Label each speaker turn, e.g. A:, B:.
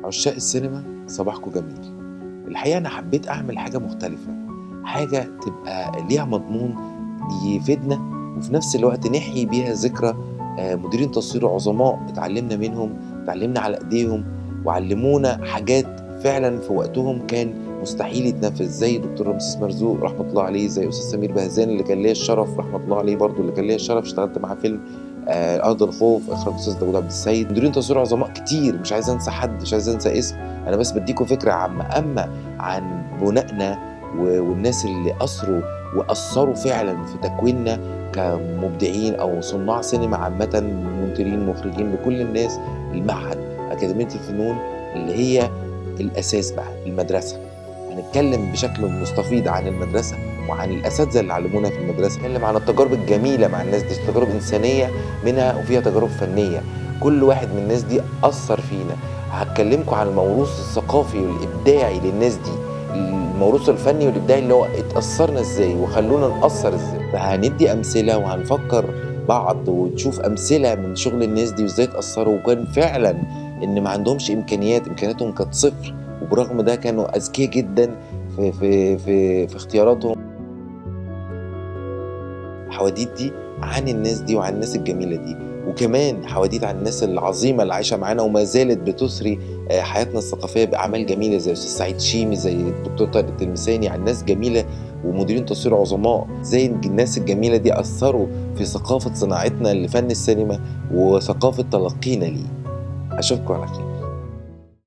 A: عشاق السينما صباحكم جميل. الحقيقة أنا حبيت أعمل حاجة مختلفة، حاجة تبقى ليها مضمون يفيدنا وفي نفس الوقت نحيي بيها ذكرى مديرين تصوير عظماء اتعلمنا منهم، اتعلمنا على إيديهم وعلمونا حاجات فعلًا في وقتهم كان مستحيل يتنفذ، زي دكتور رمسيس مرزوق رحمة الله عليه، زي أستاذ سمير بهزان اللي كان ليّا الشرف رحمة الله عليه برضه اللي كان ليّا الشرف اشتغلت معاه فيلم أرض الخوف إخراج الأستاذ داوود عبد السيد، مديرين تصوير عظماء كتير مش عايز أنسى حد، مش عايز أنسى اسم، أنا بس بادّيكم فكرة عامة. أمّا عن بُنائنا والناس اللي أثروا وأثّروا فعلًا في تكويننا كمبدعين أو صُناع سينما عامةً، منتجين، مخرجين، لكل الناس، المعهد، أكاديمية الفنون اللي هي الأساس بقى، المدرسة. هنتكلم بشكل مستفيض عن المدرسة وعن الأساتذة اللي علمونا في المدرسة، هنتكلم عن التجارب الجميلة مع الناس دي، تجارب إنسانية منها وفيها تجارب فنية، كل واحد من الناس دي أثّر فينا. هاكلمكم عن الموروث الثقافي والإبداعي للناس دي، الموروث الفني والإبداعي اللي هو اتأثّرنا إزاي وخلّونا نأثّر إزاي، فهندّي أمثلة وهنفكّر بعض ونشوف أمثلة من شغل الناس دي وإزاي اتأثّروا، وكان فعلًا إن ما عندهمش إمكانيات، إمكانياتهم كانت صفر، وبرغم ده كانوا أذكيا جدًا في اختياراتهم. حواديت دي عن الناس دي وعن الناس الجميلة دي، وكمان حواديت عن الناس العظيمة اللي عايشة معانا وما زالت بتثري حياتنا الثقافية بأعمال جميلة زي أستاذ سعيد شيمي، زي الدكتور طارق التلمساني، عن ناس جميلة ومديرين تصوير عظماء، إزاي الناس الجميلة دي أثّروا في ثقافة صناعتنا لفن السينما وثقافة تلقينا ليه. أشوفكم على خير.